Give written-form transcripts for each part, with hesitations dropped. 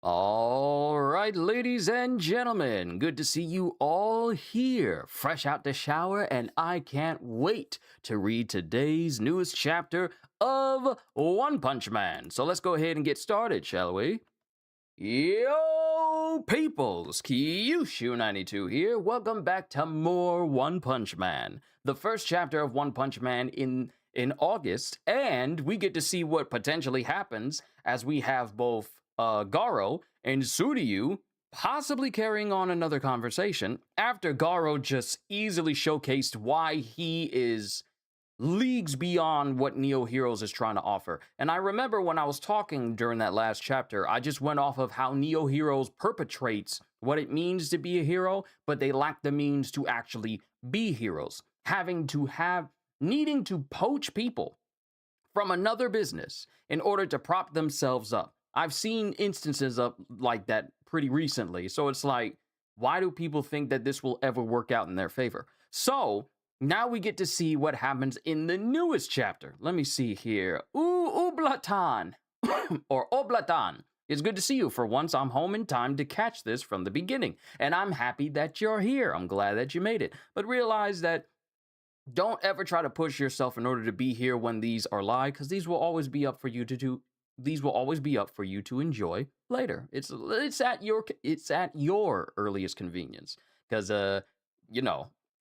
All right, ladies and gentlemen, good to see you all here, fresh out the shower, and I can't wait to read today's newest chapter of One Punch Man. So let's go ahead and get started, shall we? Yo, peoples, Kyushu92 here. Welcome back to more One Punch Man, the first chapter of One Punch Man in August, and we get to see what potentially happens as we have both Garo and Suryu possibly carrying on another conversation after Garo just easily showcased why he is leagues beyond what Neo Heroes is trying to offer. And I remember when I was talking during that last chapter, I just went off of how Neo Heroes perpetrates what it means to be a hero, but they lack the means to actually be heroes, needing to poach people from another business in order to prop themselves up. I've seen instances of like that pretty recently. So it's like, why do people think that this will ever work out in their favor? So now we get to see what happens in the newest chapter. Let me see here. Ublatan or Oblatan. It's good to see you. For once, I'm home in time to catch this from the beginning. And I'm happy that you're here. I'm glad that you made it. But realize that don't ever try to push yourself in order to be here when these are live, because these will always be up for you to do. These will always be up for you to enjoy later. It's at your earliest convenience, because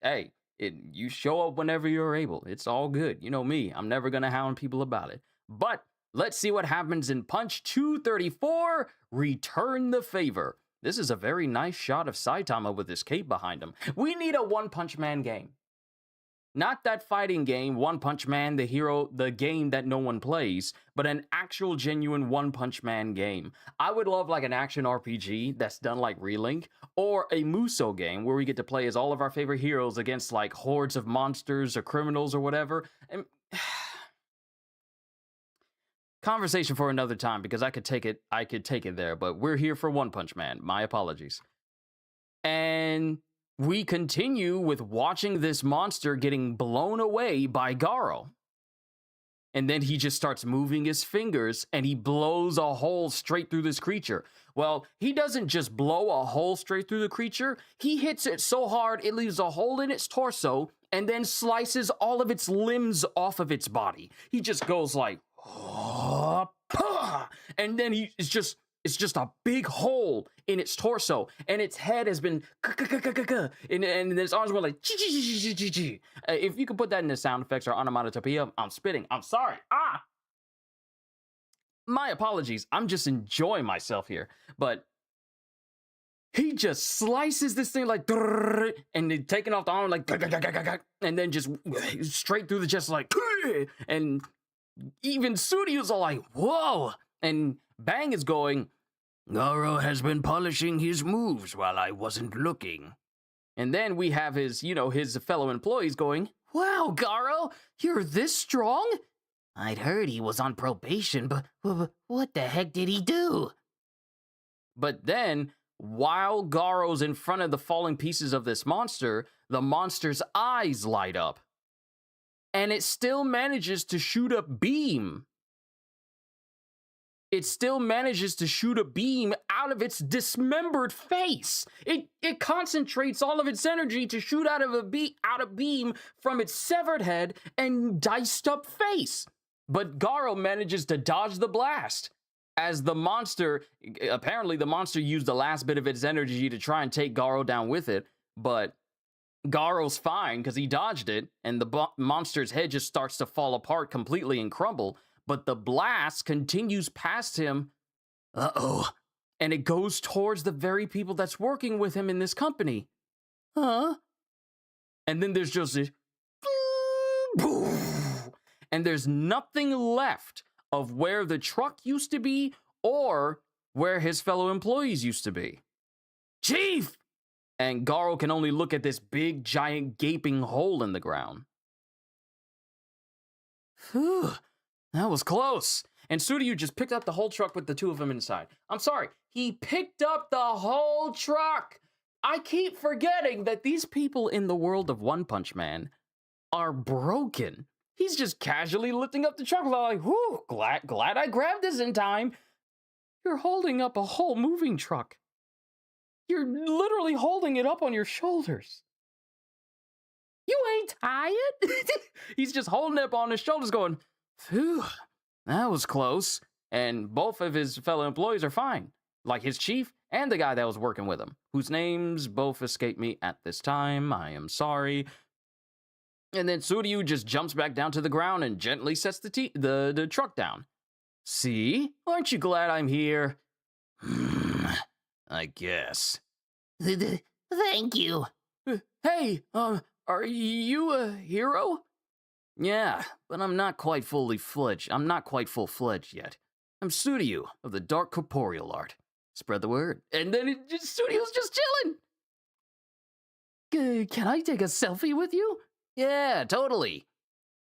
hey, you show up whenever you're able. It's all good. You know me. I'm never gonna hound people about it. But let's see what happens in Punch 234. Return the favor. This is a very nice shot of Saitama with his cape behind him. We need a One Punch Man game. Not that fighting game, One Punch Man, the game that no one plays, but an actual genuine One Punch Man game. I would love like an action RPG that's done like Relink, or a Muso game where we get to play as all of our favorite heroes against like hordes of monsters or criminals or whatever. And conversation for another time, because I could take it there, but we're here for One Punch Man. My apologies. And we continue with watching this monster getting blown away by Garo. And then he just starts moving his fingers and he blows a hole straight through this creature. Well, he doesn't just blow a hole straight through the creature. He hits it so hard it leaves a hole in its torso and then slices all of its limbs off of its body. He just goes like, and then it's just a big hole in its torso, and its head has been and its arms were like if you could put that in the sound effects or onomatopoeia. I'm spitting. I'm sorry. My apologies. I'm just enjoying myself here. But he just slices this thing like, and then taking off the arm like, and then just straight through the chest like, and even Suryu's all like, whoa. And Bang is going, Garo has been polishing his moves while I wasn't looking. And then we have his fellow employees going, wow, Garo, you're this strong? I'd heard he was on probation, but what the heck did he do? But then, while Garo's in front of the falling pieces of this monster, the monster's eyes light up. And it still manages to shoot a beam. It still manages to shoot a beam out of its dismembered face. It concentrates all of its energy to shoot out a beam from its severed head and diced up face. But Garo manages to dodge the blast. As apparently the monster used the last bit of its energy to try and take Garo down with it, but Garo's fine because he dodged it, and the monster's head just starts to fall apart completely and crumble. But the blast continues past him. Uh-oh. And it goes towards the very people that's working with him in this company. Huh? And then there's just this, and there's nothing left of where the truck used to be or where his fellow employees used to be. Chief! And Garo can only look at this big, giant, gaping hole in the ground. Whew. That was close. And Suryu just picked up the whole truck with the two of them inside. I'm sorry, he picked up the whole truck. I keep forgetting that these people in the world of One Punch Man are broken. He's just casually lifting up the truck like, whew, glad I grabbed this in time. You're holding up a whole moving truck. You're literally holding it up on your shoulders. You ain't tired? He's just holding it up on his shoulders going, phew, that was close. And both of his fellow employees are fine. Like his chief and the guy that was working with him, whose names both escape me at this time. I am sorry. And then Suryu just jumps back down to the ground and gently sets the truck down. See? Aren't you glad I'm here? I guess. Thank you. Hey, are you a hero? Yeah, but I'm not quite full-fledged yet. I'm Suryu of the Dark Corporeal Art. Spread the word. And then Suryu's just chilling. Can I take a selfie with you? Yeah, totally.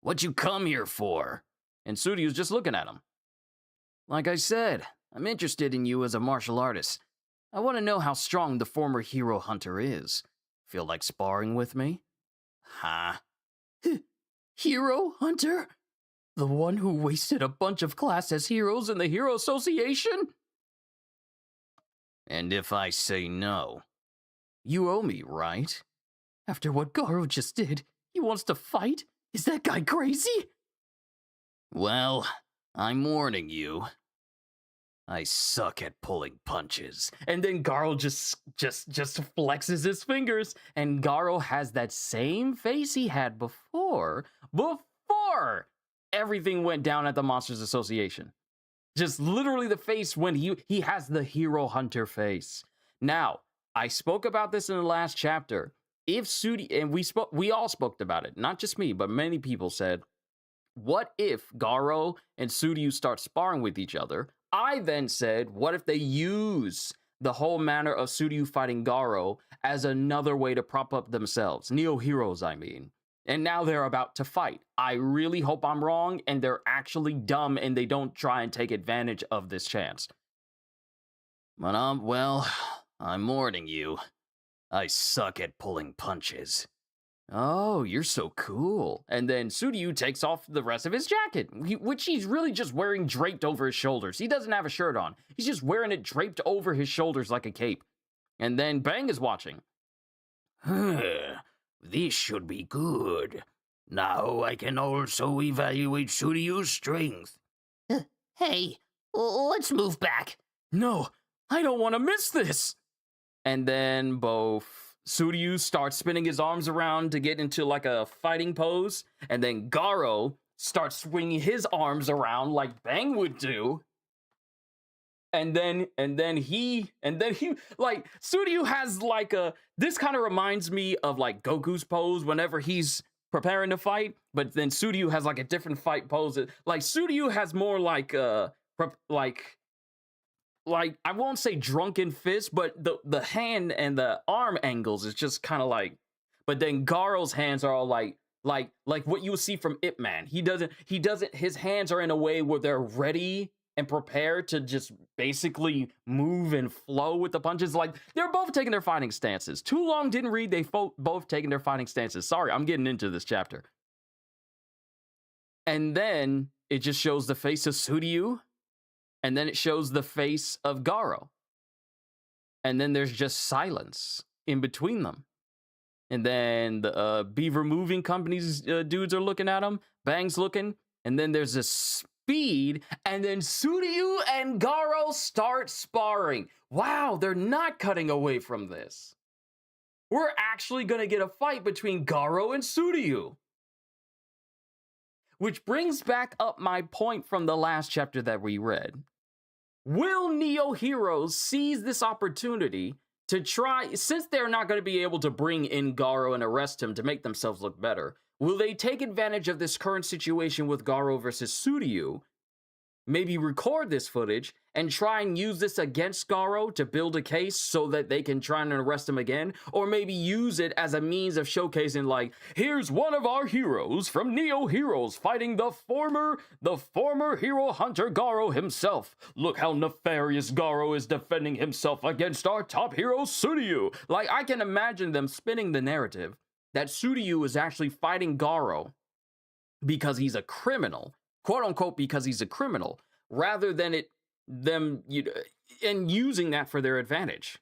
What you come here for? And Suryu's just looking at him. Like I said, I'm interested in you as a martial artist. I want to know how strong the former hero hunter is. Feel like sparring with me? Huh? Hero hunter? The one who wasted a bunch of class as heroes in the Hero Association? And if I say no, you owe me, right? After what Garo just did, he wants to fight? Is that guy crazy? Well, I'm warning you. I suck at pulling punches. And then Garo just flexes his fingers, and Garo has that same face he had before everything went down at the Monsters Association. Just literally the face when he has the hero hunter face. Now, I spoke about this in the last chapter. If Sudi, and we all spoke about it, not just me, but many people said, what if Garo and Suryu start sparring with each other? I then said, what if they use the whole manner of Suryu fighting Garo as another way to prop up themselves? Neo Heroes, I mean. And now they're about to fight. I really hope I'm wrong and they're actually dumb and they don't try and take advantage of this chance. But well, I'm warning you. I suck at pulling punches. Oh, you're so cool. And then Suryu takes off the rest of his jacket, which he's really just wearing draped over his shoulders. He doesn't have a shirt on. He's just wearing it draped over his shoulders like a cape. And then Bang is watching. This should be good. Now I can also evaluate Suryu's strength. Hey, let's move back. No, I don't want to miss this. And then both Suryu starts spinning his arms around to get into like a fighting pose, and then Garo starts swinging his arms around like Bang would do. And then he like Suryu has like this kind of reminds me of like Goku's pose whenever he's preparing to fight, but then Suryu has like a different fight pose. Like Suryu has more like I won't say drunken fist, but the hand and the arm angles is just kind of like, but then Garo's hands are all like what you would see from Ip Man. He doesn't, his hands are in a way where they're ready and prepared to just basically move and flow with the punches. Like they're both taking their fighting stances. Too long didn't read, they both taking their fighting stances. Sorry, I'm getting into this chapter. And then it just shows the face of Suryu. And then it shows the face of Garo. And then there's just silence in between them. And then the Beaver Moving Company's dudes are looking at him. Bang's looking. And then there's a speed. And then Suryu and Garo start sparring. Wow, they're not cutting away from this. We're actually going to get a fight between Garo and Suryu. Which brings back up my point from the last chapter that we read. Will Neo Heroes seize this opportunity to try, since they're not going to be able to bring in Garo and arrest him to make themselves look better, will they take advantage of this current situation with Garo versus Suryu, maybe record this footage, and try and use this against Garo to build a case so that they can try and arrest him again? Or maybe use it as a means of showcasing, like, here's one of our heroes from Neo Heroes fighting the former hero hunter Garo himself. Look how nefarious Garo is defending himself against our top hero Suryu. Like, I can imagine them spinning the narrative that Suryu is actually fighting Garo because he's a criminal, quote unquote, because he's a criminal, rather than it them and using that for their advantage.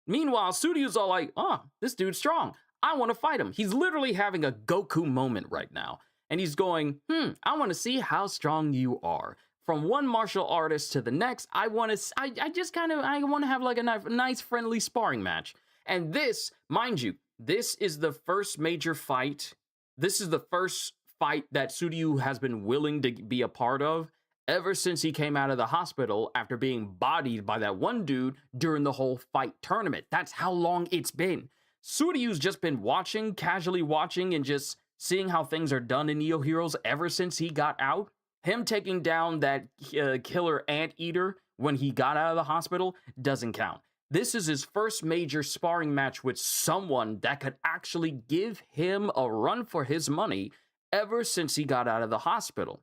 Meanwhile, Suryu's all like, oh, this dude's strong. I want to fight him. He's literally having a Goku moment right now. And he's going, I want to see how strong you are. From one martial artist to the next, I want to have like a nice friendly sparring match. And this, mind you, this is the first major fight. This is the first fight that Suryu has been willing to be a part of ever since he came out of the hospital after being bodied by that one dude during the whole fight tournament. That's how long it's been. Suryu's just been watching, casually watching, and just seeing how things are done in Neo Heroes ever since he got out. Him taking down that killer anteater when he got out of the hospital doesn't count. This is his first major sparring match with someone that could actually give him a run for his money ever since he got out of the hospital.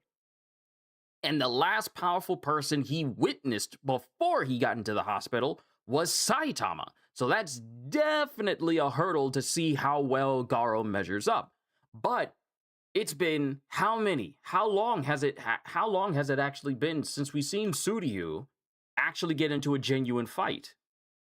And the last powerful person he witnessed before he got into the hospital was Saitama. So that's definitely a hurdle to see how well Garo measures up. But it's been how long has it actually been since we've seen Suryu actually get into a genuine fight?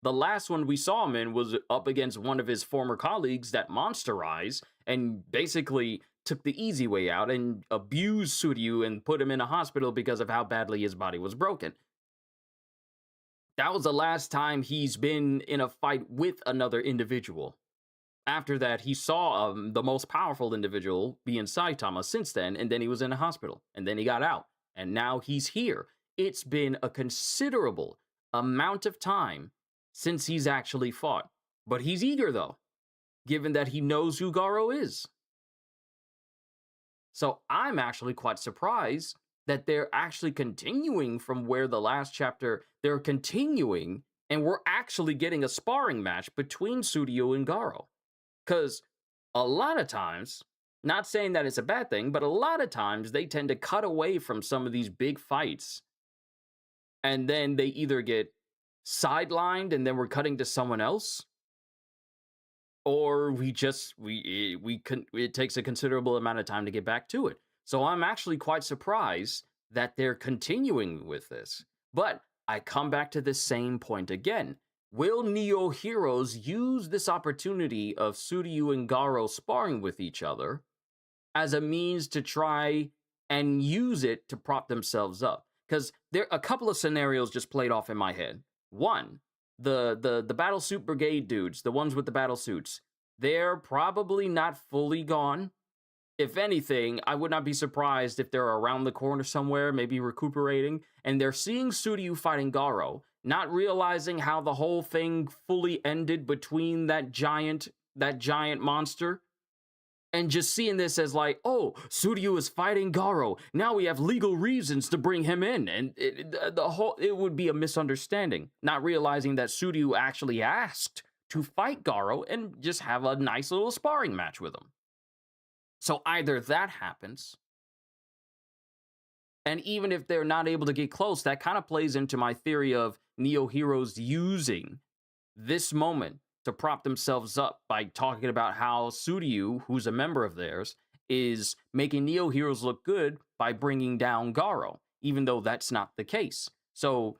The last one we saw him in was up against one of his former colleagues that monsterized and basically took the easy way out and abused Suryu and put him in a hospital because of how badly his body was broken. That was the last time he's been in a fight with another individual. After that, he saw the most powerful individual being Saitama since then, and then he was in a hospital, and then he got out, and now he's here. It's been a considerable amount of time since he's actually fought. But he's eager, though, given that he knows who Garo is. So I'm actually quite surprised that they're actually continuing from where the last chapter, they're continuing, and we're actually getting a sparring match between Suryu and Garo. Because a lot of times, not saying that it's a bad thing, but a lot of times they tend to cut away from some of these big fights. And then they either get sidelined and then we're cutting to someone else, or it takes a considerable amount of time to get back to it. So I'm actually quite surprised that they're continuing with this. But I come back to the same point again. Will Neo Heroes use this opportunity of Suryu and Garo sparring with each other as a means to try and use it to prop themselves up? Because there are a couple of scenarios just played off in my head. One, the battle suit brigade dudes, the ones with the battle suits, they're probably not fully gone. If anything, I would not be surprised if they're around the corner somewhere, maybe recuperating, and they're seeing Suryu fighting Garo, not realizing how the whole thing fully ended between that giant monster, and just seeing this as like, oh, Suryu is fighting Garo. Now we have legal reasons to bring him in, and it would be a misunderstanding, not realizing that Suryu actually asked to fight Garo and just have a nice little sparring match with him. So either that happens, and even if they're not able to get close, that kind of plays into my theory of Neo Heroes using this moment to prop themselves up by talking about how Suryu, who's a member of theirs, is making Neo Heroes look good by bringing down Garo, even though that's not the case. So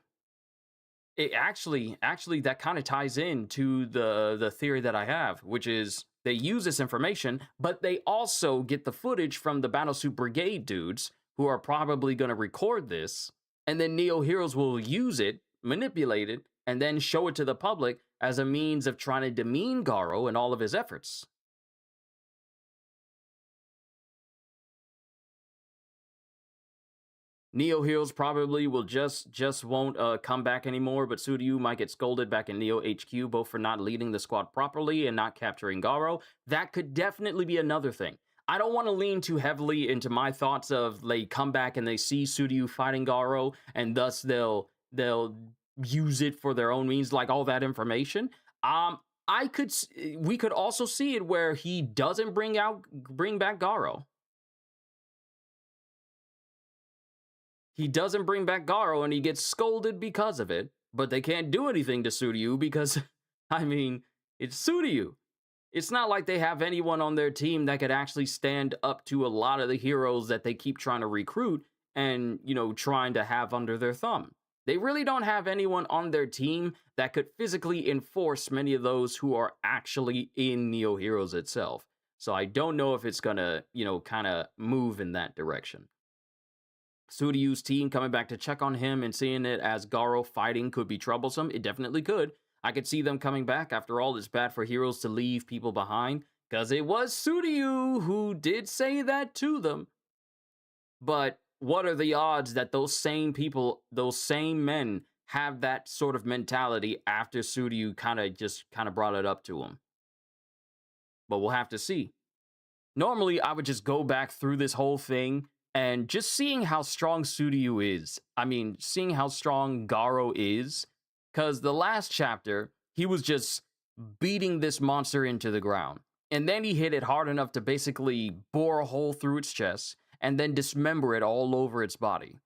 it actually that kind of ties into the theory that I have, which is they use this information, but they also get the footage from the Battlesuit Brigade dudes who are probably going to record this, and then Neo Heroes will use it, manipulate it, and then show it to the public as a means of trying to demean Garo and all of his efforts. Neo Heroes probably will just won't come back anymore, but Suryu might get scolded back in Neo HQ, both for not leading the squad properly and not capturing Garo. That could definitely be another thing. I don't want to lean too heavily into my thoughts of they come back and they see Suryu fighting Garo, and thus they'll use it for their own means, like all that information. We could also see it where he doesn't bring back Garo. He doesn't bring back Garo, and he gets scolded because of it, but they can't do anything to Suryu because, I mean, it's Suryu. It's not like they have anyone on their team that could actually stand up to a lot of the heroes that they keep trying to recruit and, trying to have under their thumb. They really don't have anyone on their team that could physically enforce many of those who are actually in Neo Heroes itself. So I don't know if it's gonna, kind of move in that direction. Suryu's team coming back to check on him and seeing it as Garo fighting could be troublesome. It definitely could. I could see them coming back. After all, it's bad for heroes to leave people behind, because it was Suryu who did say that to them. But what are the odds that those same people, those same men, have that sort of mentality after Suryu kind of brought it up to him? But we'll have to see. Normally, I would just go back through this whole thing and just seeing how strong Suryu is. I mean, seeing how strong Garo is. Because the last chapter, he was just beating this monster into the ground. And then he hit it hard enough to basically bore a hole through its chest and then dismember it all over its body.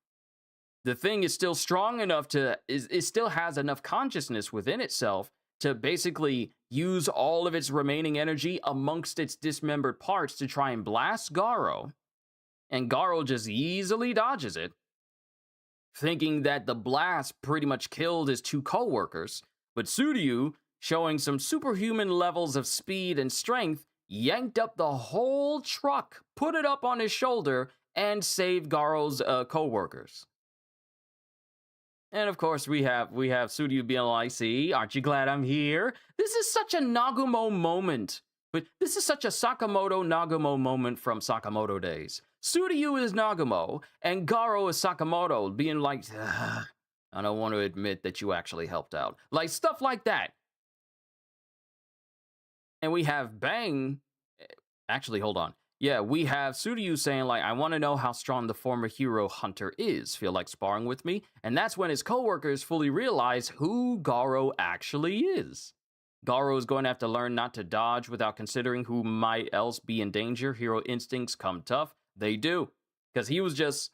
The thing is still strong enough it still has enough consciousness within itself to basically use all of its remaining energy amongst its dismembered parts to try and blast Garo. And Garo just easily dodges it, thinking that the blast pretty much killed his two co-workers. But Suryu, showing some superhuman levels of speed and strength, yanked up the whole truck, put it up on his shoulder, and saved Garo's co-workers. And of course, we have Suryu being like, "See, aren't you glad I'm here?" This is such a Nagumo moment. But this is such a Sakamoto Nagumo moment from Sakamoto days. Suryu is Nagumo, and Garo is Sakamoto, being like, "I don't want to admit that you actually helped out." Like, stuff like that. And we have Bang. Actually, hold on. Yeah, we have Suryu saying, like, "I want to know how strong the former hero hunter is. Feel like sparring with me?" And that's when his coworkers fully realize who Garo actually is. Garo is going to have to learn not to dodge without considering who might else be in danger. Hero instincts come tough. They do. Because he was just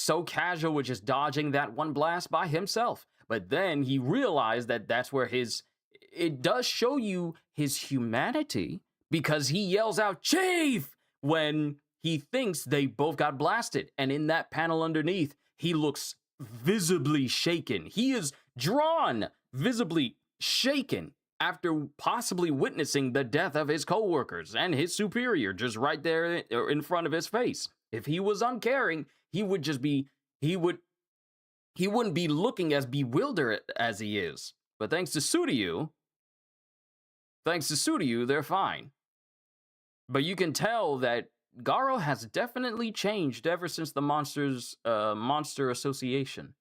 so casual with just dodging that one blast by himself. But then he realized that that's where it does show you his humanity, because he yells out, "Chief!" when he thinks they both got blasted. And in that panel underneath, he looks visibly shaken. He is drawn, visibly shaken, after possibly witnessing the death of his co-workers and his superior just right there in front of his face. If he was uncaring, he wouldn't be looking as bewildered as he is. But thanks to Suryu, they're fine. But you can tell that Garo has definitely changed ever since the Monster Association.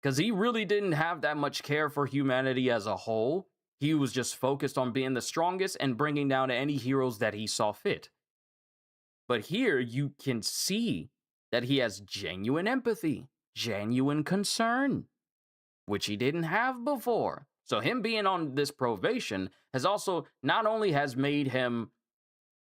Because he really didn't have that much care for humanity as a whole. He was just focused on being the strongest and bringing down any heroes that he saw fit. But here you can see that he has genuine empathy, genuine concern, which he didn't have before. So him being on this probation has also not only has made him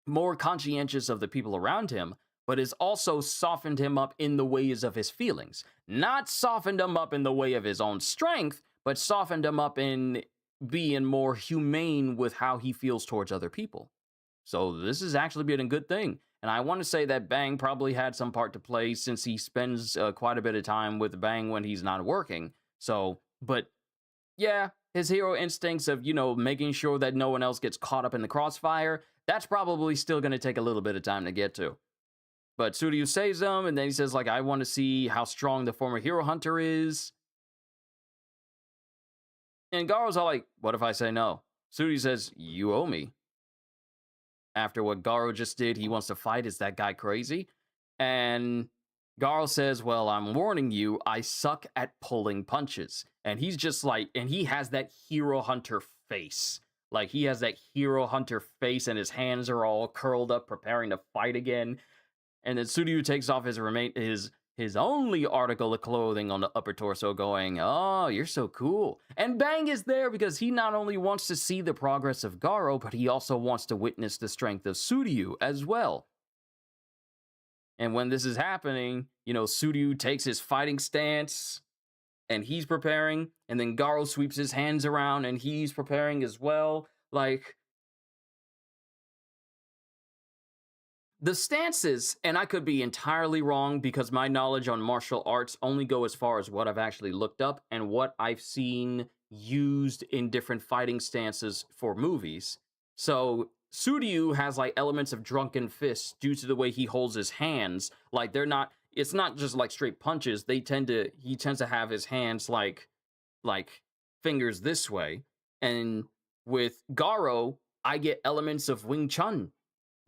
more conscientious of the people around him, but has also softened him up in the ways of his feelings. Not softened him up in the way of his own strength, but softened him up in being more humane with how he feels towards other people. So this has actually been a good thing. And I want to say that Bang probably had some part to play, since he spends quite a bit of time with Bang when he's not working. So, but yeah, his hero instincts of, making sure that no one else gets caught up in the crossfire, that's probably still going to take a little bit of time to get to. But Suryu saves him, and then he says, like, "I want to see how strong the former hero hunter is." And Garo's all like, "What if I say no?" Suryu says, "You owe me." After what Garo just did, he wants to fight. Is that guy crazy? And Garo says, "Well, I'm warning you, I suck at pulling punches." And he's just like, and he has that hero hunter face. Like, he has that hero hunter face, and his hands are all curled up, preparing to fight again. And then Suryu takes off his only article of clothing on the upper torso, going, "Oh, you're so cool." And Bang is there because he not only wants to see the progress of Garo, but he also wants to witness the strength of Suryu as well. And when this is happening, Suryu takes his fighting stance, and he's preparing, and then Garo sweeps his hands around, and he's preparing as well. Like, The stances, and I could be entirely wrong because my knowledge on martial arts only go as far as what I've actually looked up and what I've seen used in different fighting stances for movies. So Suryu has like elements of drunken fists due to the way he holds his hands. Like they're not, it's not just like straight punches. He tends to have his hands like fingers this way. And with Garo, I get elements of Wing Chun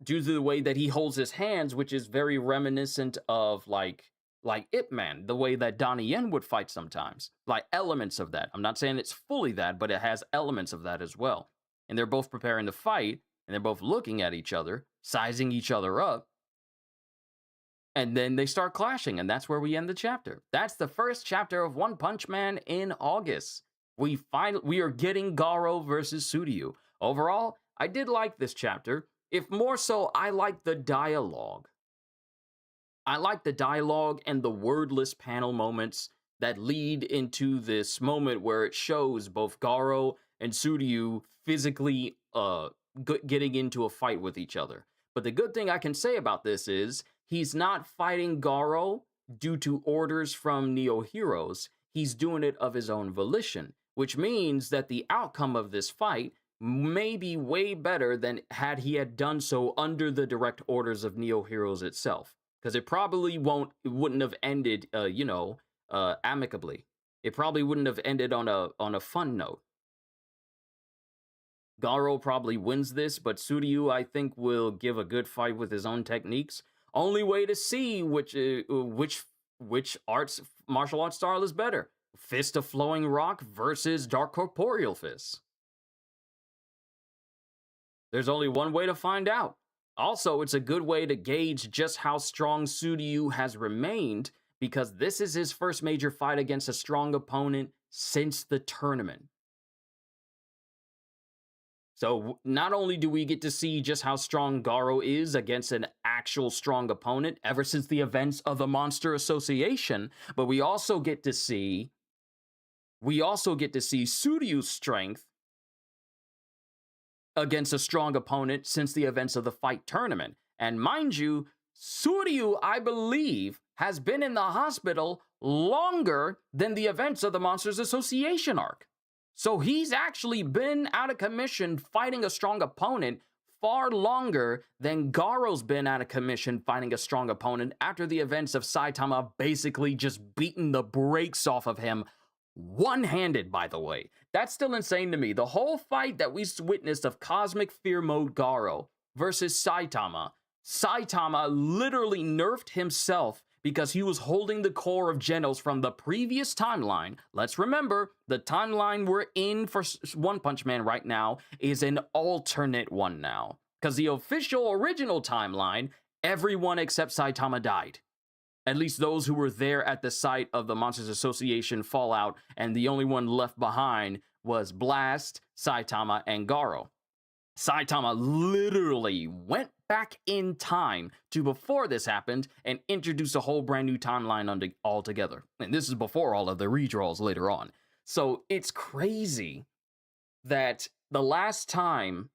due to the way that he holds his hands, which is very reminiscent of like Ip Man, the way that Donnie Yen would fight sometimes. Like elements of that. I'm not saying it's fully that, but it has elements of that as well. And they're both preparing to fight, and they're both looking at each other, sizing each other up, and then they start clashing, and that's where we end the chapter. That's the first chapter of One Punch Man in August. We are getting Garo versus Suryu. Overall, I did like this chapter. If more so, I like the dialogue. I like the dialogue and the wordless panel moments that lead into this moment where it shows both Garo and Suryu physically getting into a fight with each other. But the good thing I can say about this is he's not fighting Garo due to orders from Neo Heroes. He's doing it of his own volition, which means that the outcome of this fight may be way better than had he had done so under the direct orders of Neo Heroes itself. Because it probably wouldn't have ended, amicably. It probably wouldn't have ended on a fun note. Garo probably wins this, but Suryu, I think, will give a good fight with his own techniques. Only way to see which martial arts style is better: Fist of Flowing Rock versus Dark Corporeal Fist. There's only one way to find out. Also, it's a good way to gauge just how strong Suryu has remained, because this is his first major fight against a strong opponent since the tournament. So not only do we get to see just how strong Garo is against an actual strong opponent ever since the events of the Monster Association, but we also get to see Suryu's strength against a strong opponent since the events of the fight tournament. And mind you, Suryu, I believe, has been in the hospital longer than the events of the Monsters Association arc. So he's actually been out of commission fighting a strong opponent far longer than Garo's been out of commission fighting a strong opponent after the events of Saitama basically just beating the brakes off of him one-handed, by the way. That's still insane to me. The whole fight that we witnessed of Cosmic Fear Mode Garo versus Saitama literally nerfed himself because he was holding the core of Genos from the previous timeline. Let's remember, the timeline we're in for One Punch Man right now is an alternate one now. Because the official original timeline, everyone except Saitama died. At least those who were there at the site of the Monsters Association fallout, and the only one left behind was Blast, Saitama, and Garo. Saitama literally went back in time to before this happened and introduced a whole brand new timeline altogether. And this is before all of the redraws later on. So it's crazy that the last time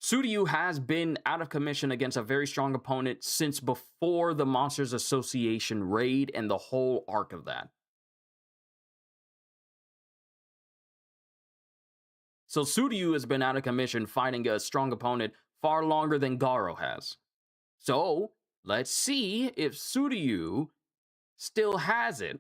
Suryu has been out of commission against a very strong opponent since before the Monsters Association raid and the whole arc of that. So Suryu has been out of commission fighting a strong opponent far longer than Garo has. So let's see if Suryu still has it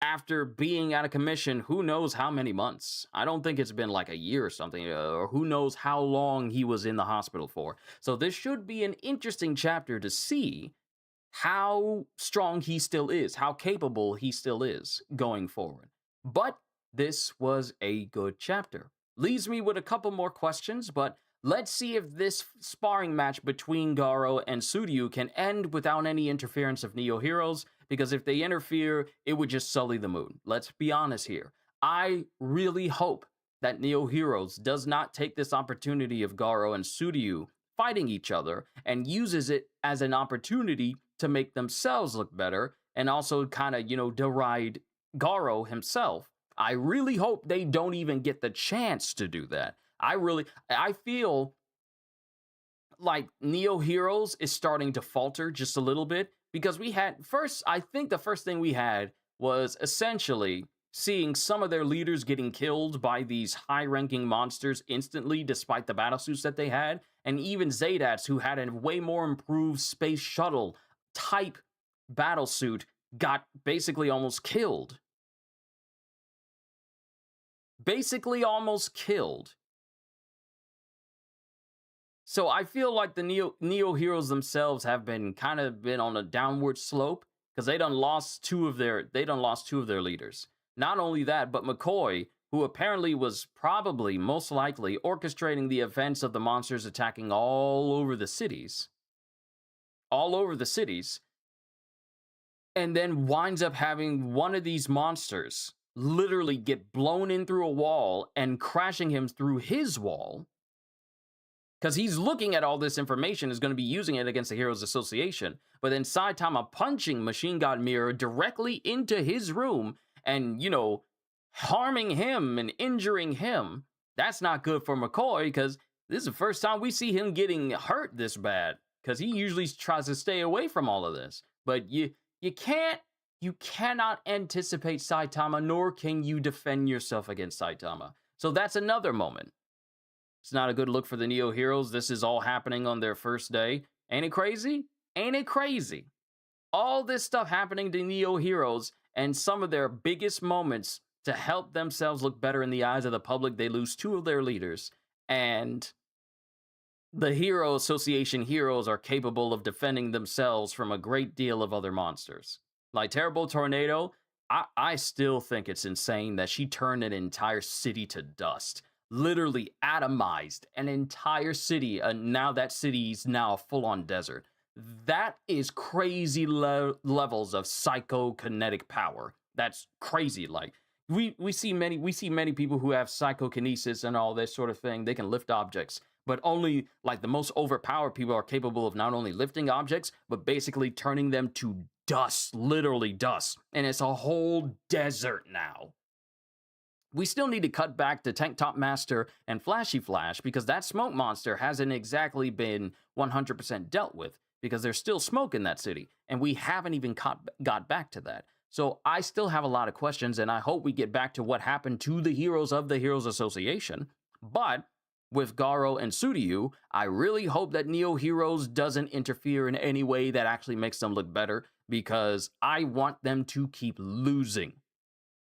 after being out of commission who knows how many months. I don't think it's been like a year or something, or who knows how long he was in the hospital for. So this should be an interesting chapter to see how strong he still is, how capable he still is going forward. But this was a good chapter. Leaves me with a couple more questions, but let's see if this sparring match between Garo and Suryu can end without any interference of Neo Heroes, because if they interfere, it would just sully the mood. Let's be honest here. I really hope that Neo Heroes does not take this opportunity of Garo and Suryu fighting each other and uses it as an opportunity to make themselves look better and also kind of, deride Garo himself. I really hope they don't even get the chance to do that. I feel like Neo Heroes is starting to falter just a little bit because we had first, I think the first thing we had was essentially seeing some of their leaders getting killed by these high ranking monsters instantly, despite the battlesuits that they had. And even Zadats, who had a way more improved space shuttle type battlesuit, got basically almost killed. Basically almost killed. So I feel like the Neo Heroes themselves have been kind of been on a downward slope because they done lost two of their leaders. Not only that, but McCoy, who apparently was probably most likely orchestrating the events of the monsters attacking all over the cities, and then winds up having one of these monsters literally get blown in through a wall and crashing him through his wall. Because he's looking at all this information, is going to be using it against the Heroes Association. But then Saitama punching Machine God Mirror directly into his room and, harming him and injuring him. That's not good for McCoy because this is the first time we see him getting hurt this bad. Because he usually tries to stay away from all of this. But you cannot anticipate Saitama, nor can you defend yourself against Saitama. So that's another moment. It's not a good look for the Neo Heroes. This is all happening on their first day. Ain't it crazy? Ain't it crazy? All this stuff happening to Neo Heroes and some of their biggest moments to help themselves look better in the eyes of the public. They lose two of their leaders. And the Hero Association heroes are capable of defending themselves from a great deal of other monsters. Like Terrible Tornado, I still think it's insane that she turned an entire city to dust. Literally atomized an entire city, and now that city's now a full-on desert. That is crazy levels of psychokinetic power. That's crazy. Like we see many people who have psychokinesis and all this sort of thing. They can lift objects, but only like the most overpowered people are capable of not only lifting objects, but basically turning them to dust, literally dust. And it's a whole desert now. We still need to cut back to Tank Top Master and Flashy Flash because that smoke monster hasn't exactly been 100% dealt with because there's still smoke in that city, and we haven't even got back to that. So I still have a lot of questions, and I hope we get back to what happened to the heroes of the Heroes Association. But with Garo and Tsuryu, I really hope that Neo Heroes doesn't interfere in any way that actually makes them look better because I want them to keep losing.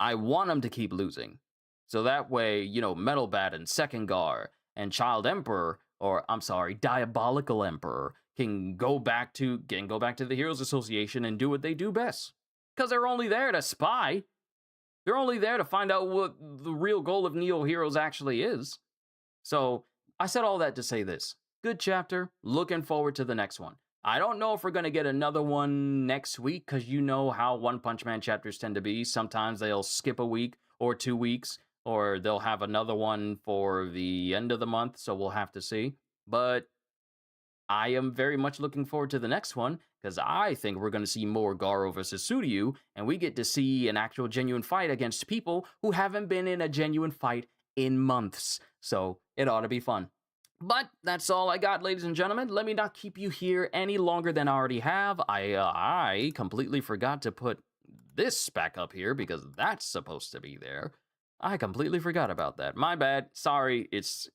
I want them to keep losing. So that way, Metal Bat and Second Gar and Child Emperor, or I'm sorry, Diabolical Emperor, can go back to the Heroes Association and do what they do best. Because they're only there to spy. They're only there to find out what the real goal of Neo Heroes actually is. So I said all that to say this. Good chapter. Looking forward to the next one. I don't know if we're going to get another one next week because you know how One Punch Man chapters tend to be. Sometimes they'll skip a week or 2 weeks, or they'll have another one for the end of the month, so we'll have to see. But I am very much looking forward to the next one because I think we're going to see more Garo versus Tsuryu, and we get to see an actual genuine fight against people who haven't been in a genuine fight in months. So it ought to be fun. But that's all I got, ladies and gentlemen. Let me not keep you here any longer than I already have. I completely forgot to put this back up here because that's supposed to be there. I completely forgot about that. My bad. Sorry. It's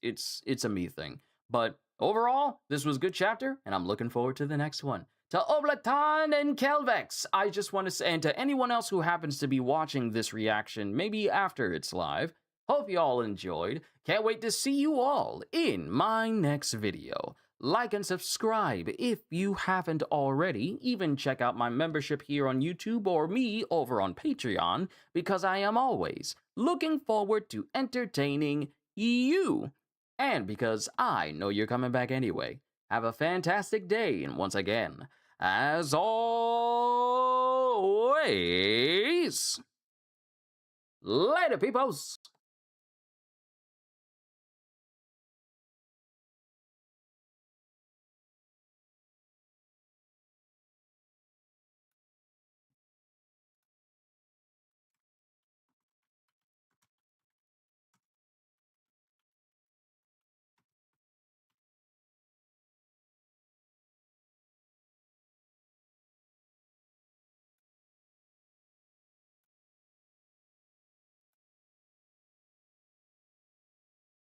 a me thing. But overall, this was a good chapter, and I'm looking forward to the next one. To Oblatan and Kelvex, I just want to say, and to anyone else who happens to be watching this reaction, maybe after it's live, hope you all enjoyed. Can't wait to see you all in my next video. Like and subscribe if you haven't already. Even check out my membership here on YouTube or me over on Patreon, because I am always looking forward to entertaining you. And because I know you're coming back anyway. Have a fantastic day, and once again, as always, later, peoples!